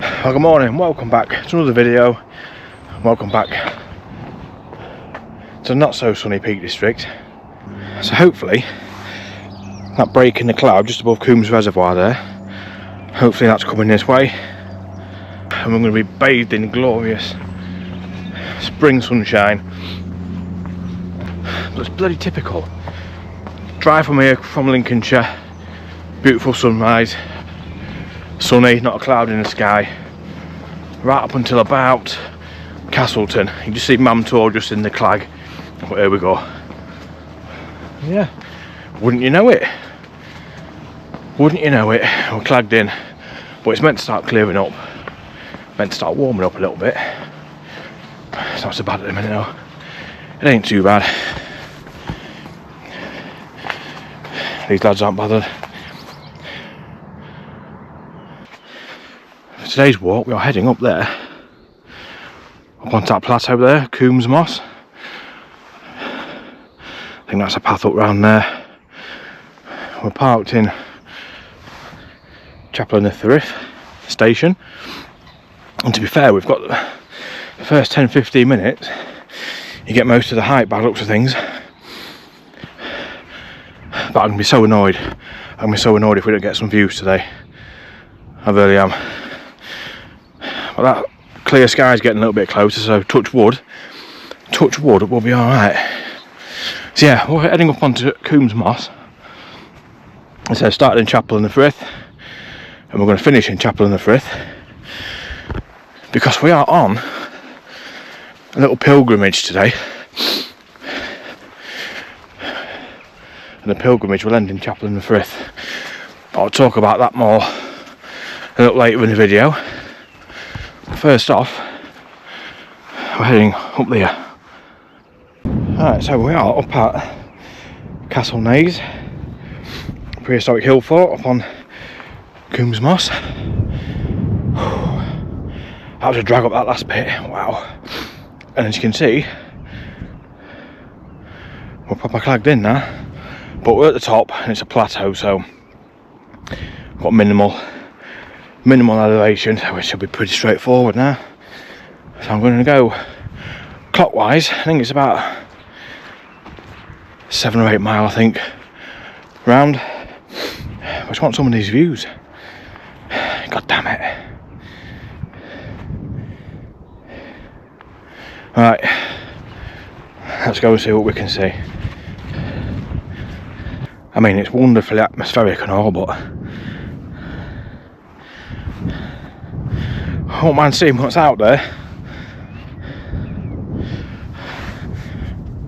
Well, good morning, welcome back to another video. Welcome back to the not so sunny Peak District. So hopefully that break in the cloud just above Coombs Reservoir there, hopefully that's coming this way and we're going to be bathed in glorious spring sunshine. But it's bloody typical. Drive from here from Lincolnshire, beautiful sunrise, sunny, not a cloud in the sky, right up until about Castleton. You just see Mamtor just in the clag, but here we go. Yeah, wouldn't you know it? Wouldn't you know it? We're clagged in, but it's meant to start clearing up, meant to start warming up a little bit. It's not so bad at the minute though. It ain't too bad. These lads aren't bothered. For today's walk, we are heading up there, up onto that plateau there, Coombs Moss. I think that's a path up round there. We're parked in Chapel in the Frith station, and to be fair, we've got the first 10-15 minutes. You get most of the height by the looks of things, but I'm gonna be so annoyed. I'm gonna be so annoyed if we don't get some views today. I really am. But that clear sky is getting a little bit closer, so touch wood, we'll be alright. So yeah, we're heading up onto Coombs Moss. So started in Chapel in the Frith, and we're going to finish in Chapel in the Frith, because we are on a little pilgrimage today. And the pilgrimage will end in Chapel in the Frith. I'll talk about that more a little later in the video. First off, we're heading up there. Alright, so we are up at Castle Naze, prehistoric hill fort up on Coombs Moss. I had to drag up that last bit, wow. And as you can see, we're proper clagged in now, but we're at the top and it's a plateau, so we've got minimal elevation, so it should be pretty straightforward now. So I'm going to go clockwise. I think it's about 7 or 8 mile, I think, round. I just want some of these views. God damn it. Right, let's go and see what we can see. I mean, it's wonderfully atmospheric and all, but I don't mind seeing what's out there.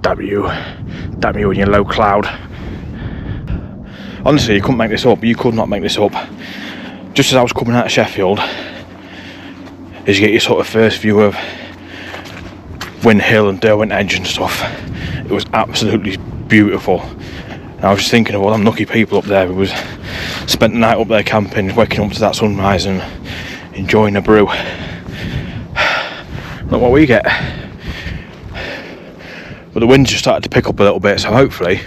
Damn you and your low cloud. Honestly, you couldn't make this up. You could not make this up. Just as I was coming out of Sheffield, as you get your sort of first view of Win Hill and Derwent Edge and stuff, it was absolutely beautiful. And I was just thinking of all them lucky people up there who was spent the night up there camping, waking up to that sunrise and enjoying a brew. Look what we get. But the wind's just started to pick up a little bit, so hopefully,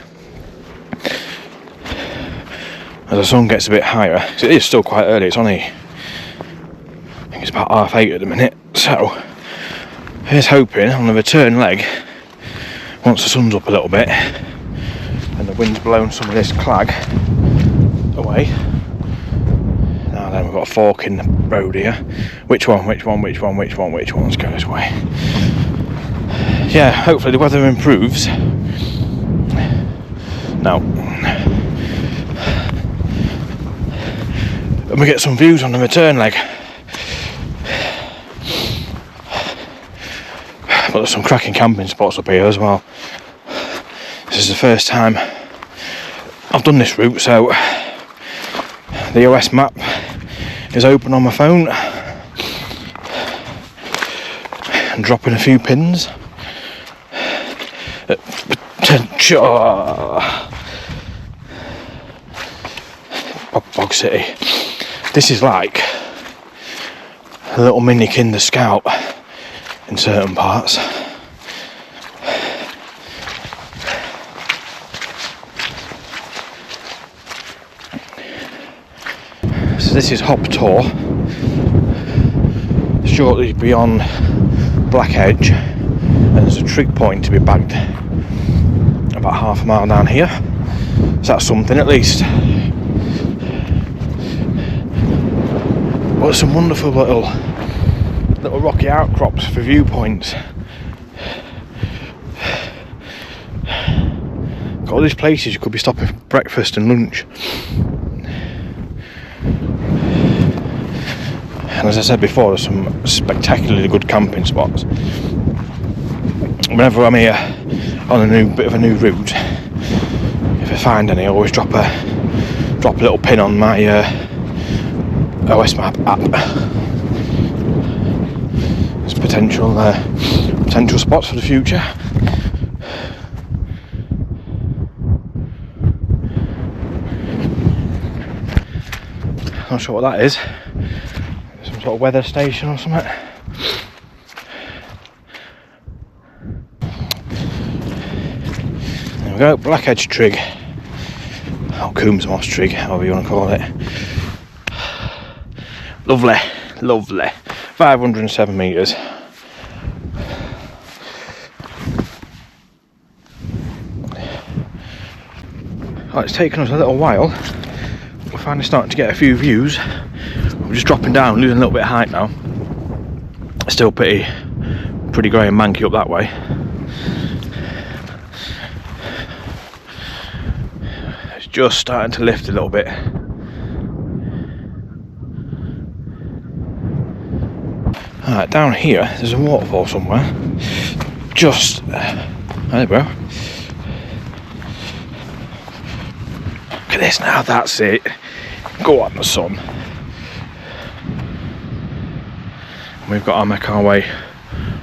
as the sun gets a bit higher, 'cause it is still quite early, it's only, I think it's about 8:30 at the minute, so here's hoping on the return leg, once the sun's up a little bit and the wind's blown some of this clag away. Now then, we've got a fork in the road here. Which one? Let's go this way. Yeah, hopefully the weather improves. Now, and we get some views on the return leg. But there's some cracking camping spots up here as well. This is the first time I've done this route, so the OS map is open on my phone and dropping a few pins. Bog City. This is like a little mini Kinder Scout in certain parts. So this is Hop Tor. shortly beyond Black Edge, and there's a trig point to be bagged about half a mile down here, so that's something at least. But some wonderful little rocky outcrops for viewpoints. Got all these places you could be stopping for breakfast and lunch. And as I said before, there's some spectacularly good camping spots. Whenever I'm here on a bit of a new route, if I find any, I always drop a little pin on my OS Map app. There's potential spots for the future. Not sure what that is. Some sort of weather station or something. There we go, Black Edge Trig. Or Coombs Moss Trig, however you want to call it. Lovely, lovely. 507 metres. Oh, it's taken us a little while. We're finally starting to get a few views. We're just dropping down, losing a little bit of height now. Still pretty grey and manky up that way. It's just starting to lift a little bit. Alright, down here there's a waterfall somewhere. Just there we go. Look at this now, that's it. Go on the sun. We've got to make our way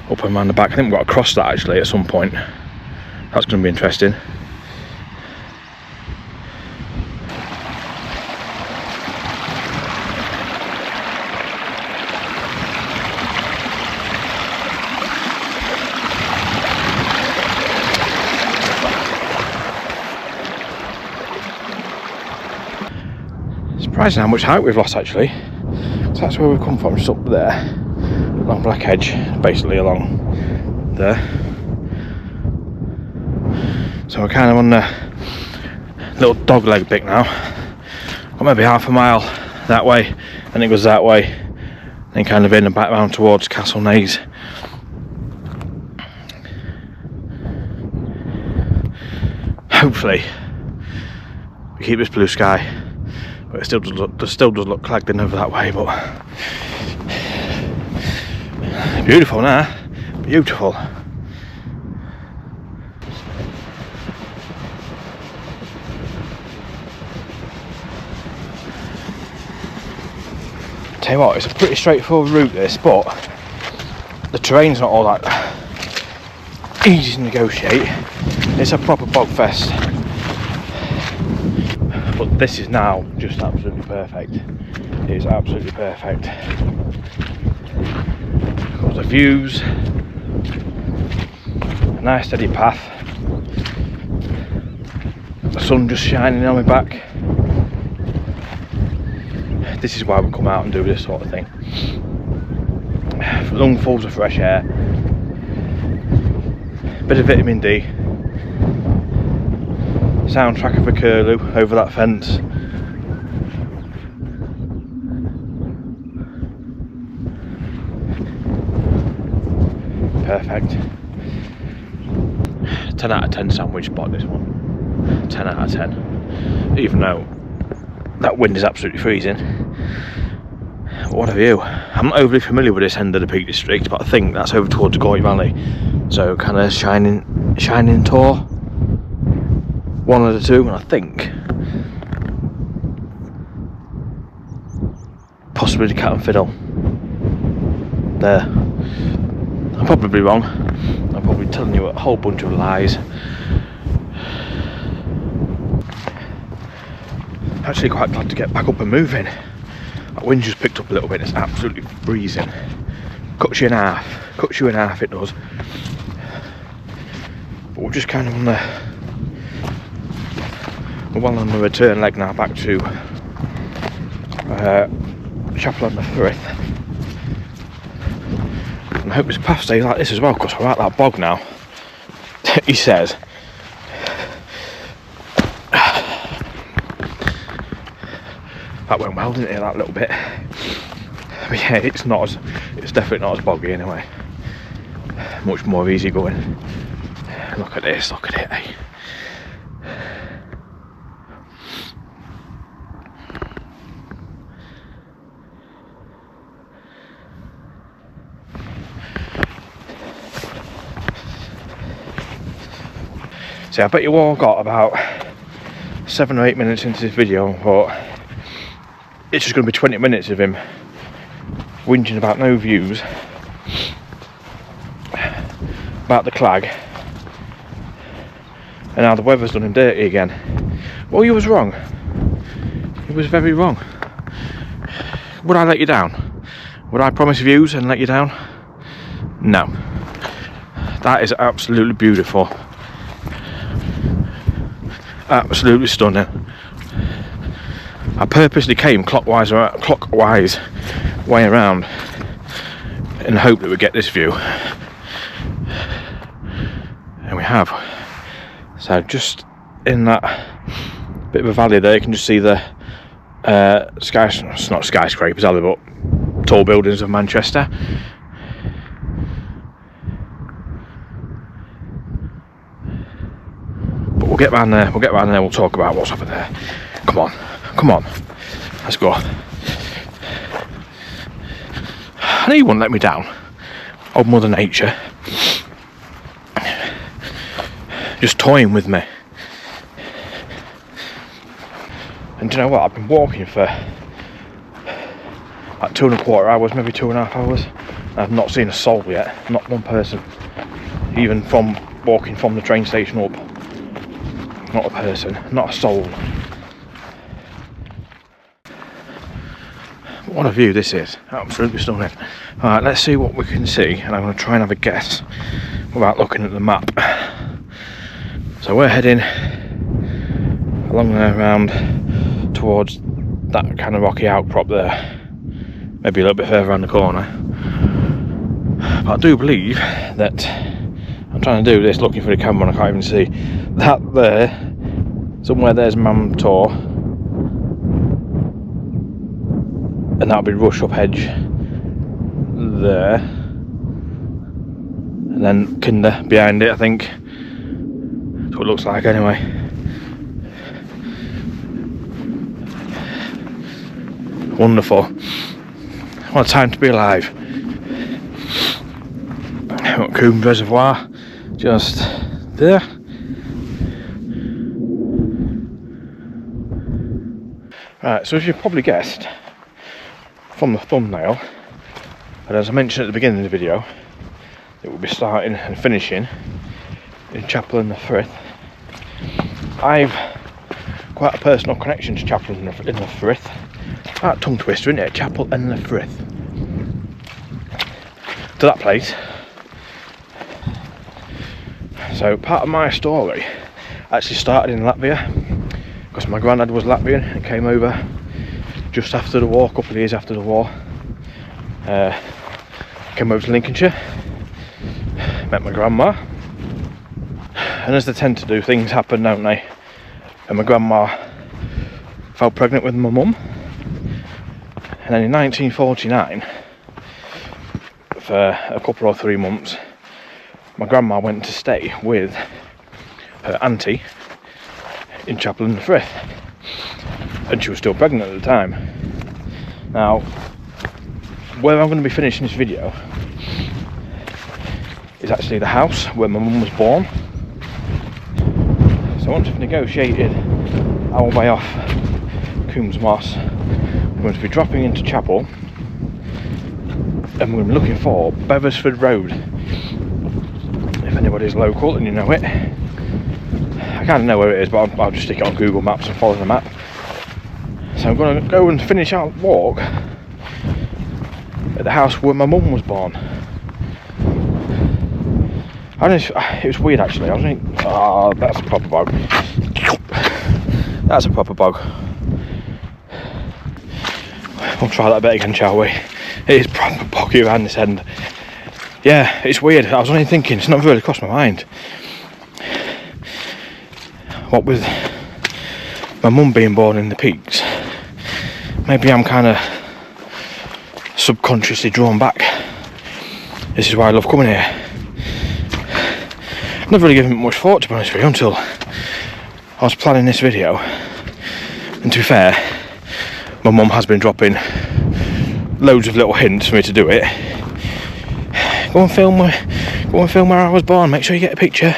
up and around the back. I think we've got to cross that actually at some point. That's going to be interesting. Surprising how much height we've lost actually. So that's where we've come from, just up there. Along Black Edge, basically along there. So we're kind of on the little dog leg bit now. Got maybe half a mile that way, and it goes that way, then kind of in and back round towards Castle Naze. Hopefully we keep this blue sky, but it still does look clagged in over that way, but beautiful now, beautiful. Tell you what, it's a pretty straightforward route this, but the terrain's not all that easy to negotiate. It's a proper bog fest. But this is now just absolutely perfect. It is absolutely perfect. Got the views, a nice steady path, the sun just shining on my back. This is why we come out and do this sort of thing. Lungfuls of fresh air, bit of vitamin D, soundtrack of a curlew over that fence. Perfect. 10 out of 10 sandwich spot, this one. 10 out of 10. Even though that wind is absolutely freezing. But what a view. I'm not overly familiar with this end of the Peak District, but I think that's over towards Gorey Valley. So kind of shining Tor. One of the two, and I think possibly the Cat and Fiddle. There. I'm probably wrong. I'm probably telling you a whole bunch of lies. Actually quite glad to get back up and moving. That wind just picked up a little bit. It's absolutely freezing. Cuts you in half. Cuts you in half, it does. But we're just kind of on the return leg now back to Chapel on the Frith. And I hope this path stays like this as well, because we're at that bog now. He says. That went well, didn't it, that little bit? But yeah, it's definitely not as boggy anyway. Much more easy going. Look at this, look at it, eh? See, I bet you all got about 7 or 8 minutes into this video, but it's just going to be 20 minutes of him whinging about no views, about the clag, and how the weather's done him dirty again. Well, you was wrong. You was very wrong. Would I let you down? Would I promise views and let you down? No. That is absolutely beautiful. Absolutely stunning. I purposely came clockwise way around in the hope that we'd get this view, and we have. So just in that bit of a valley there, you can just see the it's not skyscrapers, are they, but tall buildings of Manchester. But we'll get round there, we'll talk about what's over there. Come on, let's go. I know you wouldn't let me down, old Mother Nature. Just toying with me. And do you know what, I've been walking for like 2.25 hours, maybe 2.5 hours, and I've not seen a soul yet, not one person, even from walking from the train station up. Not a person, not a soul. What a view this is, absolutely stunning. Alright, let's see what we can see, and I'm going to try and have a guess without looking at the map. So we're heading along there around towards that kind of rocky outcrop there, maybe a little bit further around the corner. But I do believe that I'm trying to do this looking for the camera and I can't even see that there. Somewhere there's Mam Tor, and that'll be Rush Up Hedge there, and then Kinder behind it, I think. That's what it looks like anyway. Wonderful. What a time to be alive. Coombe Reservoir just there. Right, so as you've probably guessed from the thumbnail, and as I mentioned at the beginning of the video, it will be starting and finishing in Chapel in the Frith. I've quite a personal connection to Chapel in the Frith. That tongue twister, isn't it? Chapel in the Frith. To that place. So part of my story actually started in Latvia, because my granddad was Latvian and came over just after the war, a couple of years after the war. Came over to Lincolnshire, met my grandma, and as they tend to do, things happen, don't they? And my grandma fell pregnant with my mum, and then in 1949, for a couple or 3 months, my grandma went to stay with her auntie in Chapel in the Frith, and she was still pregnant at the time. Now, where I'm going to be finishing this video is actually the house where my mum was born. So once we've negotiated our way off Coombs Moss, we're going to be dropping into Chapel, and we're going to be looking for Beversford Road. If anybody's local and you know it, I kind of know where it is, but I'll just stick it on Google Maps and follow the map. So I'm going to go and finish our walk at the house where my mum was born. It was weird actually. I was thinking, oh, that's a proper bog. That's a proper bog. We'll try that bit again, shall we? It is proper boggy around this end. Yeah, it's weird. I was only thinking, it's not really crossed my mind. What with my mum being born in the peaks, maybe I'm kind of subconsciously drawn back. This is why I love coming here. I've never really given it much thought, to be honest with you, until I was planning this video. And to be fair, my mum has been dropping loads of little hints for me to do it. Go and film where I was born, make sure you get a picture.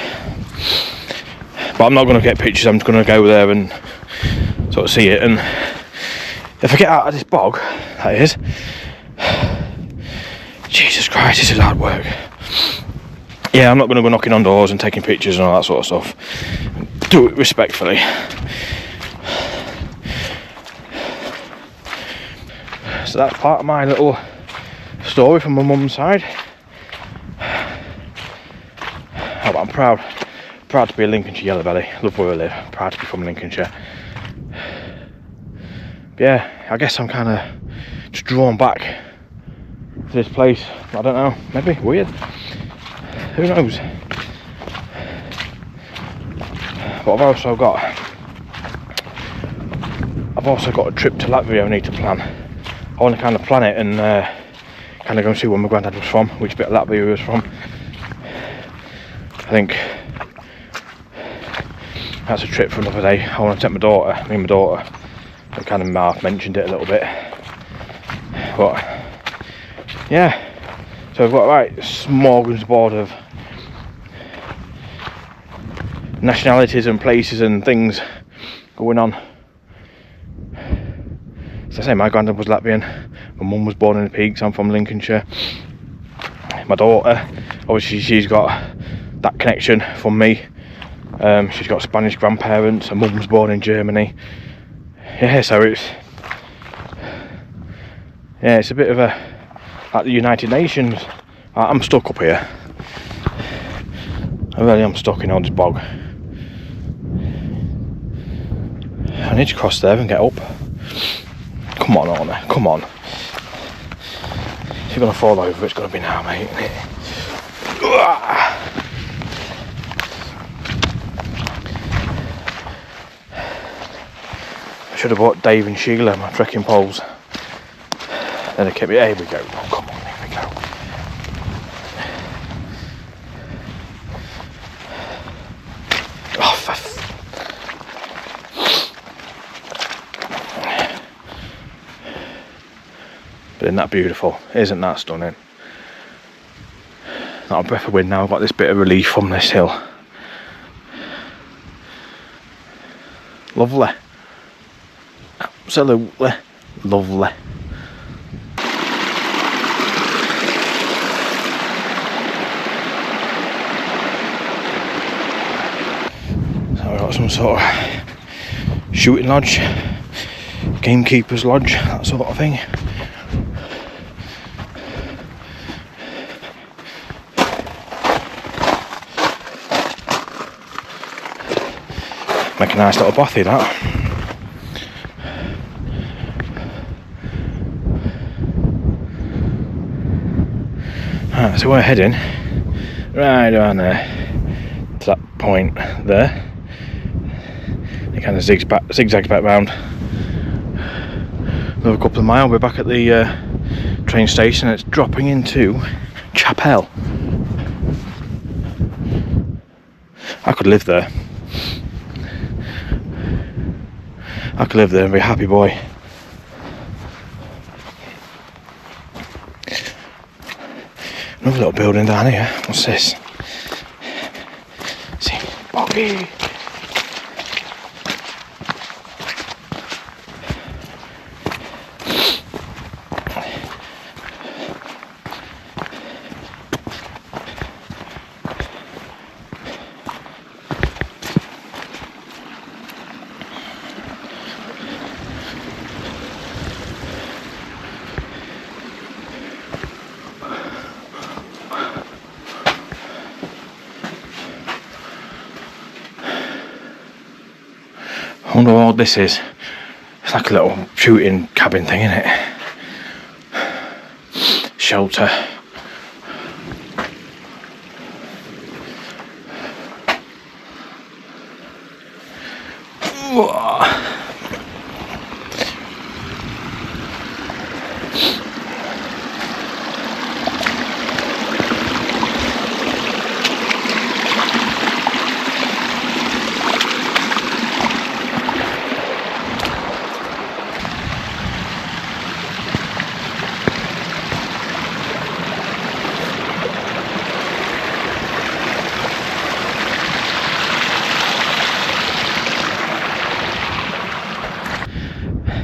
But I'm not going to get pictures, I'm just going to go there and sort of see it. And if I get out of this bog, that is, Jesus Christ, this is hard work. Yeah, I'm not going to go knocking on doors and taking pictures and all that sort of stuff. Do it respectfully. So that's part of my little story from my mum's side. Oh, but I'm proud to be a Lincolnshire yellow belly. Love where I live. Proud to be from Lincolnshire. But yeah, I guess I'm kind of just drawn back to this place. I don't know, maybe weird. Who knows? But I've also got a trip to Latvia I need to plan. I want to kind of plan it and kind of go and see where my granddad was from, which bit of Latvia he was from. I think that's a trip for another day. I want to take me and my daughter. I kind of half mentioned it a little bit. But yeah, so I've got a right smorgasbord of nationalities and places and things going on. As I say, my granddad was Latvian, my mum was born in the Peaks, I'm from Lincolnshire. My daughter, obviously she's got that connection from me. She's got Spanish grandparents, her mum was born in Germany. Yeah, so it's a bit of like the United Nations. I'm stuck up here. I really am stuck in all this bog. I need to cross there and get up. Come on, Orna, come on. If you're going to fall over, it's going to be now, mate, isn't it? I should have bought Dave and Sheila my trekking poles. Then I kept it. Here we go. Oh, come on, here we go. But isn't that beautiful? Isn't that stunning? Not a breath of wind now. I've got this bit of relief from this hill. Lovely. Absolutely lovely. So we've got some sort of shooting lodge, gamekeeper's lodge, that sort of thing. Make a nice little bothy, that. Right, so we're heading right around there to that point there. It kind of zigzags back round. Another couple of miles, we're back at the train station. It's dropping into Chapel. I could live there. I could live there and be a happy boy. Another little building down here. What's this? See, boggy. I wonder what this is. It's like a little shooting cabin thing, isn't it? shelter.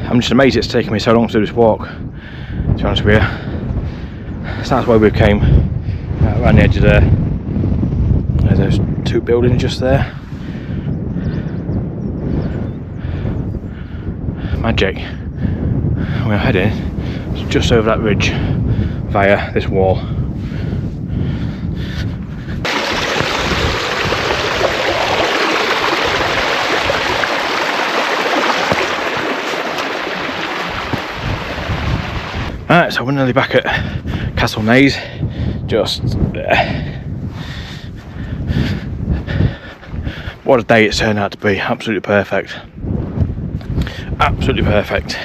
I'm just amazed it's taken me so long to do this walk, to be honest with you. So that's where we came, around the edge of there. There's those two buildings just there. Magic. We're heading just over that ridge via this wall. Alright, so we're nearly back at Castle Naze. Just what a day it's turned out to be. Absolutely perfect. Absolutely perfect.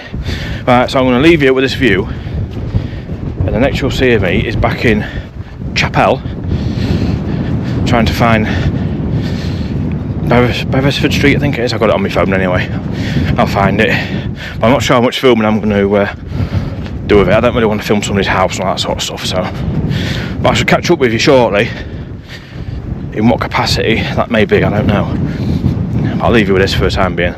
Right, so I'm going to leave you with this view, and the next you'll see of me is back in Chapel, trying to find Beresford Street, I think it is. I've got it on my phone anyway. I'll find it. But I'm not sure how much filming I'm going to do with it. I don't really want to film somebody's house and all that sort of stuff, so. But I shall catch up with you shortly. In what capacity that may be, I don't know. But I'll leave you with this for the time being.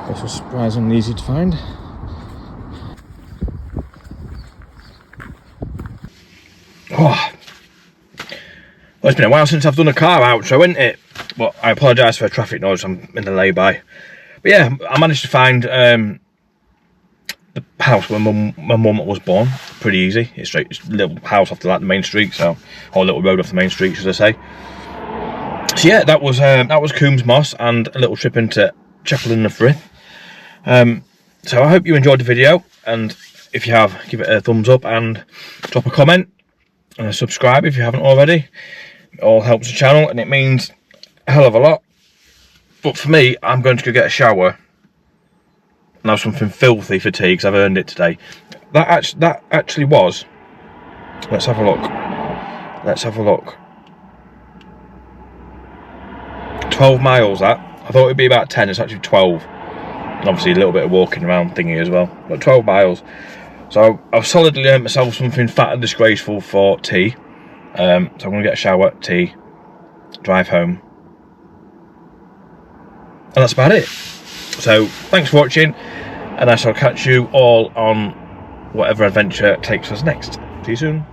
This was surprisingly easy to find. Oh. Well, it's been a while since I've done a car outro, isn't it? But I apologise for the traffic noise, I'm in the lay-by. But yeah, I managed to find the house where my mum was born. Pretty easy. It's a little house off the main street, so, or a little road off the main street, should I say. So yeah, that was Coombs Moss and a little trip into Chapel in the Frith. So I hope you enjoyed the video, and if you have, give it a thumbs up and drop a comment and subscribe if you haven't already. It all helps the channel and it means a hell of a lot. But for me, I'm going to go get a shower and have something filthy for tea because I've earned it today. That actually was, let's have a look. Let's have a look. 12 miles that. I thought it'd be about 10, it's actually 12. And obviously a little bit of walking around thingy as well. But 12 miles. So I've solidly earned myself something fat and disgraceful for tea. So I'm going to get a shower, tea, drive home. And that's about it. So thanks for watching, and I shall catch you all on whatever adventure takes us next. See you soon.